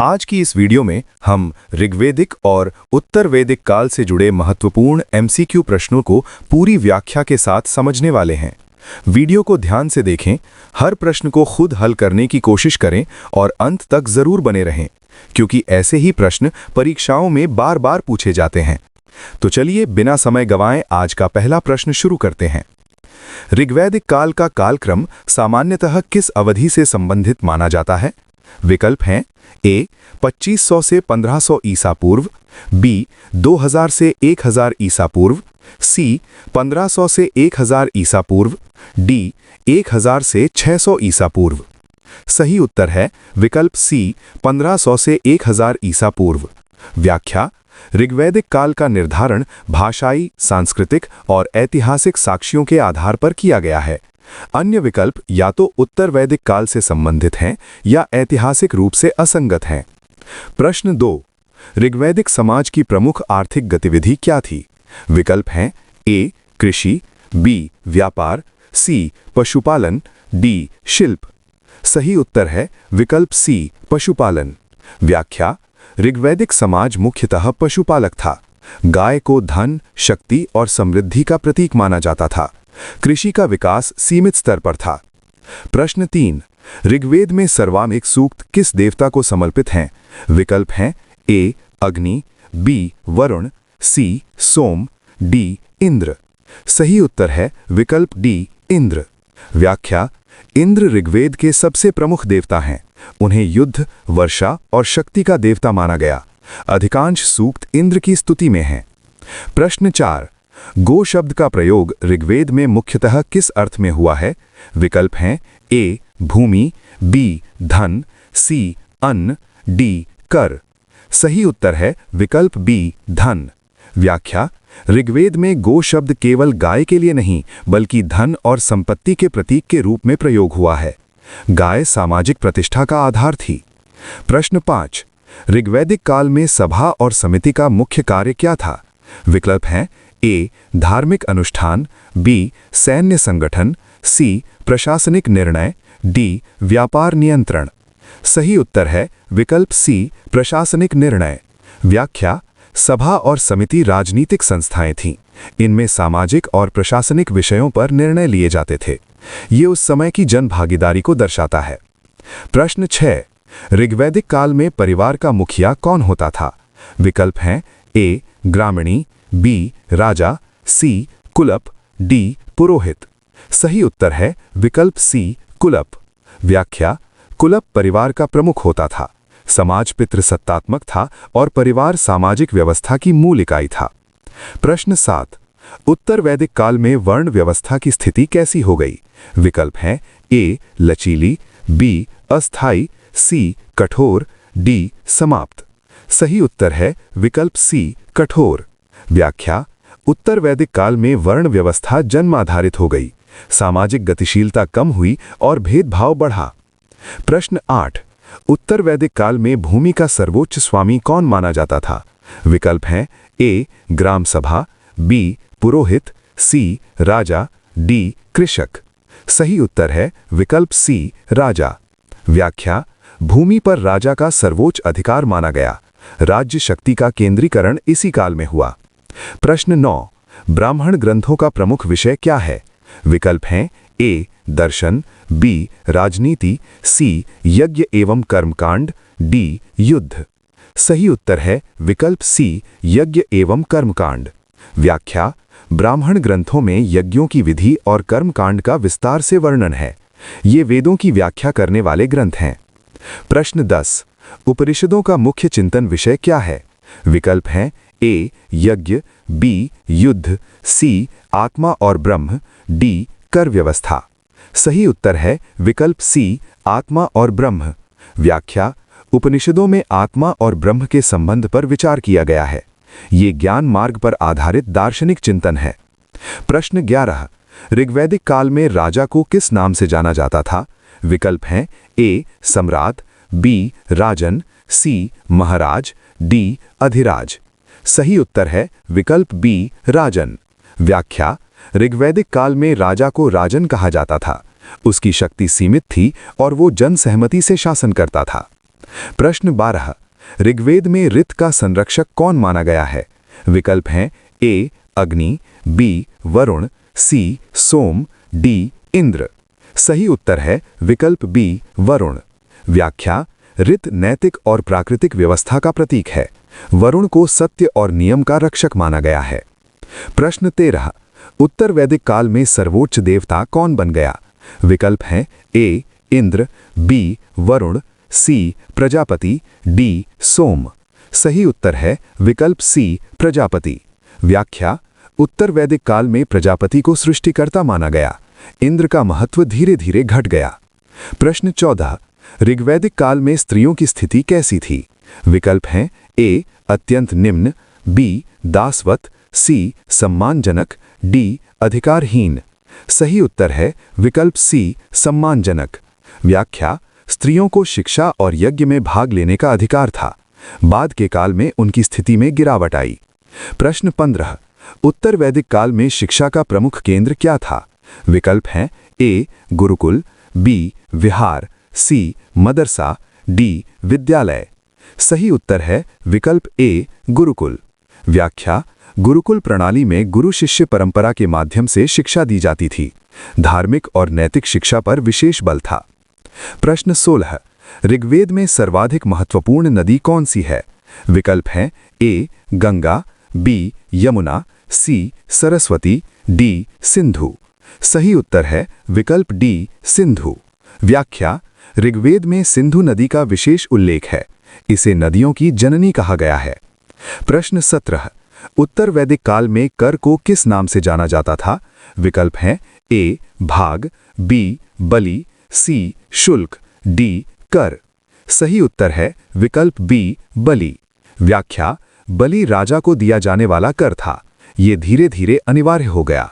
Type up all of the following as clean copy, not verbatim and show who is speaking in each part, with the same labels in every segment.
Speaker 1: आज की इस वीडियो में हम ऋग्वेदिक और उत्तर वैदिक काल से जुड़े महत्वपूर्ण एमसीक्यू प्रश्नों को पूरी व्याख्या के साथ समझने वाले हैं। वीडियो को ध्यान से देखें, हर प्रश्न को खुद हल करने की कोशिश करें और अंत तक जरूर बने रहें, क्योंकि ऐसे ही प्रश्न परीक्षाओं में बार बार पूछे जाते हैं। तो चलिए बिना समय गंवाए आज का पहला प्रश्न शुरू करते हैं। ऋग्वैदिक काल का कालक्रम सामान्यतः किस अवधि से संबंधित माना जाता है? विकल्प हैं ए 2500 से 1500 ईसा पूर्व, बी 2000 से 1000 ईसा पूर्व, सी 1500 से 1000 ईसा पूर्व, डी 1000 से 600 ईसा पूर्व। सही उत्तर है विकल्प सी 1500 से 1000 ईसा पूर्व। व्याख्या: ऋग्वैदिक काल का निर्धारण भाषाई, सांस्कृतिक और ऐतिहासिक साक्ष्यों के आधार पर किया गया है। अन्य विकल्प या तो उत्तर वैदिक काल से संबंधित हैं या ऐतिहासिक रूप से असंगत हैं। प्रश्न 2, ऋग्वैदिक समाज की प्रमुख आर्थिक गतिविधि क्या थी? विकल्प हैं ए कृषि, बी व्यापार, सी पशुपालन, डी शिल्प। सही उत्तर है विकल्प सी पशुपालन। व्याख्या: ऋग्वैदिक समाज मुख्यतः पशुपालक था। गाय को धन, शक्ति और समृद्धि का प्रतीक माना जाता था। कृषि का विकास सीमित स्तर पर था। प्रश्न 3, ऋग्वेद में सर्वाधिक सूक्त किस देवता को समर्पित हैं? विकल्प हैं ए अग्नि, बी वरुण, सी सोम, डी इंद्र। सही उत्तर है विकल्प डी इंद्र। व्याख्या: इंद्र ऋग्वेद के सबसे प्रमुख देवता हैं। उन्हें युद्ध, वर्षा और शक्ति का देवता माना गया। अधिकांश सूक्त इंद्र की स्तुति में हैं। प्रश्न 4, गो शब्द का प्रयोग ऋग्वेद में मुख्यतः किस अर्थ में हुआ है? विकल्प हैं ए भूमि, बी धन, सी अन्न, डी कर। सही उत्तर है विकल्प बी धन। व्याख्या: ऋग्वेद में गो शब्द केवल गाय के लिए नहीं बल्कि धन और संपत्ति के प्रतीक के रूप में प्रयोग हुआ है। गाय सामाजिक प्रतिष्ठा का आधार थी। प्रश्न 5, ऋग्वैदिक काल में सभा और समिति का मुख्य कार्य क्या था? विकल्प हैं ए धार्मिक अनुष्ठान, बी सैन्य संगठन, सी प्रशासनिक निर्णय, डी व्यापार नियंत्रण। सही उत्तर है विकल्प सी प्रशासनिक निर्णय। व्याख्या: सभा और समिति राजनीतिक संस्थाएं थीं। इनमें सामाजिक और प्रशासनिक विषयों पर निर्णय लिए जाते थे। ये उस समय की जन भागीदारी को दर्शाता है। प्रश्न 6, ऋग्वैदिक काल में परिवार का मुखिया कौन होता था? विकल्प हैं ए ग्रामीणी, बी राजा, सी कुलप, डी पुरोहित। सही उत्तर है विकल्प सी कुलप। व्याख्या: कुलप परिवार का प्रमुख होता था। समाज पितृसत्तात्मक था और परिवार सामाजिक व्यवस्था की मूल इकाई था। प्रश्न 7, उत्तर वैदिक काल में वर्ण व्यवस्था की स्थिति कैसी हो गई? विकल्प हैं ए लचीली, बी अस्थाई, सी कठोर, डी समाप्त। सही उत्तर है विकल्प सी कठोर। व्याख्या: उत्तर वैदिक काल में वर्ण व्यवस्था जन्म आधारित हो गई। सामाजिक गतिशीलता कम हुई और भेदभाव बढ़ा। प्रश्न 8, उत्तर वैदिक काल में भूमि का सर्वोच्च स्वामी कौन माना जाता था? विकल्प हैं ए ग्राम सभा, बी पुरोहित, सी राजा, डी कृषक। सही उत्तर है विकल्प सी राजा। व्याख्या: भूमि पर राजा का सर्वोच्च अधिकार माना गया। राज्य शक्ति का केंद्रीकरण इसी काल में हुआ। प्रश्न 9, ब्राह्मण ग्रंथों का प्रमुख विषय क्या है? विकल्प हैं ए दर्शन, बी राजनीति, सी यज्ञ एवं कर्मकांड, डी युद्ध। सही उत्तर है विकल्प सी यज्ञ एवं कर्मकांड। व्याख्या: ब्राह्मण ग्रंथों में यज्ञों की विधि और कर्मकांड का विस्तार से वर्णन है। ये वेदों की व्याख्या करने वाले ग्रंथ हैं। प्रश्न 10, उपनिषदों का मुख्य चिंतन विषय क्या है? विकल्प हैं ए यज्ञ, बी युद्ध, सी आत्मा और ब्रह्म, डी कर व्यवस्था। सही उत्तर है विकल्प सी आत्मा और ब्रह्म। व्याख्या: उपनिषदों में आत्मा और ब्रह्म के संबंध पर विचार किया गया है। ये ज्ञान मार्ग पर आधारित दार्शनिक चिंतन है। प्रश्न 11, ऋग्वैदिक काल में राजा को किस नाम से जाना जाता था? विकल्प हैं ए सम्राट, बी राजन, सी महाराज, डी अधिराज। सही उत्तर है विकल्प बी राजन। व्याख्या: ऋग्वैदिक काल में राजा को राजन कहा जाता था। उसकी शक्ति सीमित थी और वो जन सहमति से शासन करता था। प्रश्न 12। ऋग्वेद में ऋत का संरक्षक कौन माना गया है? विकल्प हैं ए अग्नि, बी वरुण, सी सोम, डी इंद्र। सही उत्तर है विकल्प बी वरुण। व्याख्या: ऋत नैतिक और प्राकृतिक व्यवस्था का प्रतीक है। वरुण को सत्य और नियम का रक्षक माना गया है। प्रश्न 13। उत्तर वैदिक काल में सर्वोच्च देवता कौन बन गया? विकल्प हैं ए इंद्र, बी वरुण, सी प्रजापति, डी सोम। सही उत्तर है विकल्प सी प्रजापति। व्याख्या: उत्तर वैदिक काल में प्रजापति को सृष्टिकर्ता माना गया। इंद्र का महत्व धीरे धीरे घट गया। प्रश्न 14। ऋग्वैदिक काल में स्त्रियों की स्थिति कैसी थी? विकल्प हैं ए अत्यंत निम्न, बी दासवत, सी सम्मानजनक, डी अधिकारहीन। सही उत्तर है विकल्प सी सम्मानजनक। व्याख्या: स्त्रियों को शिक्षा और यज्ञ में भाग लेने का अधिकार था। बाद के काल में उनकी स्थिति में गिरावट आई। प्रश्न 15। उत्तर वैदिक काल में शिक्षा का प्रमुख केंद्र क्या था? विकल्प हैं ए गुरुकुल, बी विहार, सी मदरसा, डी विद्यालय। सही उत्तर है विकल्प ए गुरुकुल। व्याख्या: गुरुकुल प्रणाली में गुरु शिष्य परंपरा के माध्यम से शिक्षा दी जाती थी। धार्मिक और नैतिक शिक्षा पर विशेष बल था। प्रश्न 16। ऋग्वेद में सर्वाधिक महत्वपूर्ण नदी कौन सी है? विकल्प हैं ए गंगा, बी यमुना, सी सरस्वती, डी सिंधु। सही उत्तर है विकल्प डी सिंधु। व्याख्या: ऋग्वेद में सिंधु नदी का विशेष उल्लेख है। इसे नदियों की जननी कहा गया है। प्रश्न 17। उत्तर वैदिक काल में कर को किस नाम से जाना जाता था? विकल्प हैं ए भाग, बी बलि, सी शुल्क, डी कर। सही उत्तर है विकल्प बी बलि। व्याख्या: बलि राजा को दिया जाने वाला कर था। ये धीरे धीरे अनिवार्य हो गया।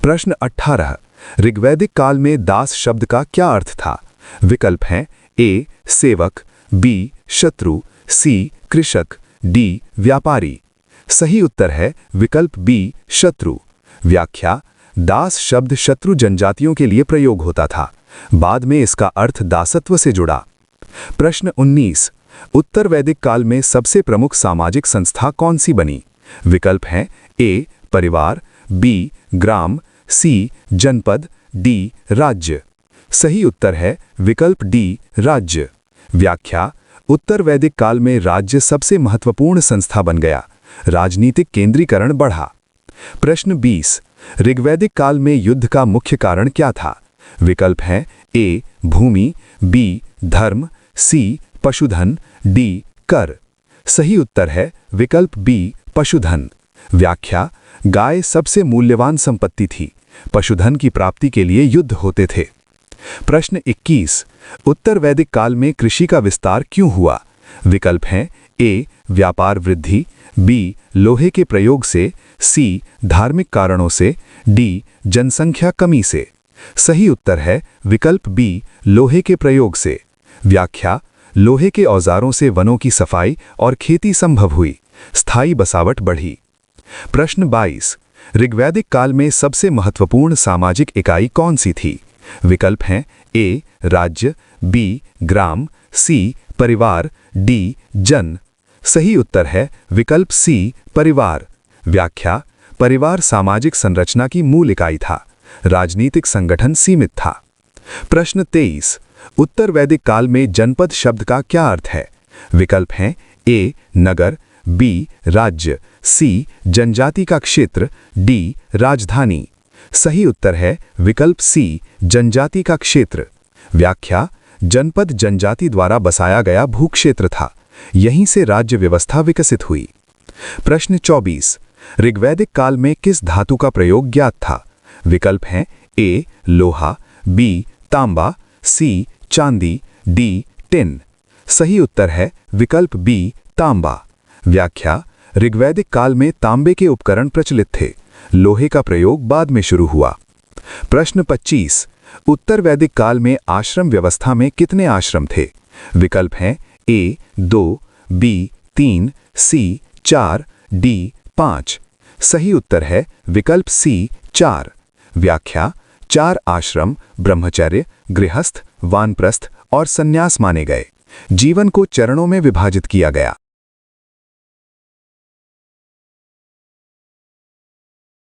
Speaker 1: प्रश्न 18। ऋग्वैदिक काल में दास शब्द का क्या अर्थ था? विकल्प हैं ए सेवक, बी शत्रु, सी कृषक, डी व्यापारी। सही उत्तर है विकल्प बी शत्रु। व्याख्या: दास शब्द शत्रु जनजातियों के लिए प्रयोग होता था। बाद में इसका अर्थ दासत्व से जुड़ा। प्रश्न 19। उत्तर वैदिक काल में सबसे प्रमुख सामाजिक संस्था कौन सी बनी? विकल्प हैं ए परिवार, बी ग्राम, सी जनपद, डी राज्य। सही उत्तर है विकल्प डी राज्य। व्याख्या: उत्तर वैदिक काल में राज्य सबसे महत्वपूर्ण संस्था बन गया। राजनीतिक केंद्रीकरण बढ़ा। प्रश्न 20। ऋग्वैदिक काल में युद्ध का मुख्य कारण क्या था? विकल्प हैं ए भूमि, बी धर्म, सी पशुधन, डी कर। सही उत्तर है विकल्प बी पशुधन। व्याख्या: गाय सबसे मूल्यवान संपत्ति थी। पशुधन की प्राप्ति के लिए युद्ध होते थे। प्रश्न 21। उत्तर वैदिक काल में कृषि का विस्तार क्यों हुआ? विकल्प हैं ए व्यापार वृद्धि, बी लोहे के प्रयोग से, सी धार्मिक कारणों से, डी जनसंख्या कमी से। सही उत्तर है विकल्प बी लोहे के प्रयोग से। व्याख्या: लोहे के औजारों से वनों की सफाई और खेती संभव हुई। स्थायी बसावट बढ़ी। प्रश्न 22। ऋग्वैदिक काल में सबसे महत्वपूर्ण सामाजिक इकाई कौन सी थी? विकल्प हैं ए राज्य, बी ग्राम, सी परिवार, डी जन। सही उत्तर है विकल्प सी परिवार। व्याख्या: परिवार सामाजिक संरचना की मूल इकाई था। राजनीतिक संगठन सीमित था। प्रश्न 23। उत्तर वैदिक काल में जनपद शब्द का क्या अर्थ है? विकल्प हैं ए नगर, बी राज्य, सी जनजाति का क्षेत्र, डी राजधानी। सही उत्तर है विकल्प सी जनजाति का क्षेत्र। व्याख्या: जनपद जनजाति द्वारा बसाया गया भूक्षेत्र था। यहीं से राज्य व्यवस्था विकसित हुई। प्रश्न 24। ऋग्वैदिक काल में किस धातु का प्रयोग ज्ञात था? विकल्प हैं ए लोहा, बी तांबा, सी चांदी, डी टिन। सही उत्तर है विकल्प बी तांबा। व्याख्या: ऋग्वैदिक काल में तांबे के उपकरण प्रचलित थे। लोहे का प्रयोग बाद में शुरू हुआ। प्रश्न 25। उत्तर वैदिक काल में आश्रम व्यवस्था में कितने आश्रम थे? विकल्प हैं ए 2, बी 3, सी 4, डी 5। सही उत्तर है विकल्प सी 4। व्याख्या: 4 आश्रम ब्रह्मचर्य, गृहस्थ, वानप्रस्थ और संन्यास माने गए। जीवन को चरणों में विभाजित किया गया।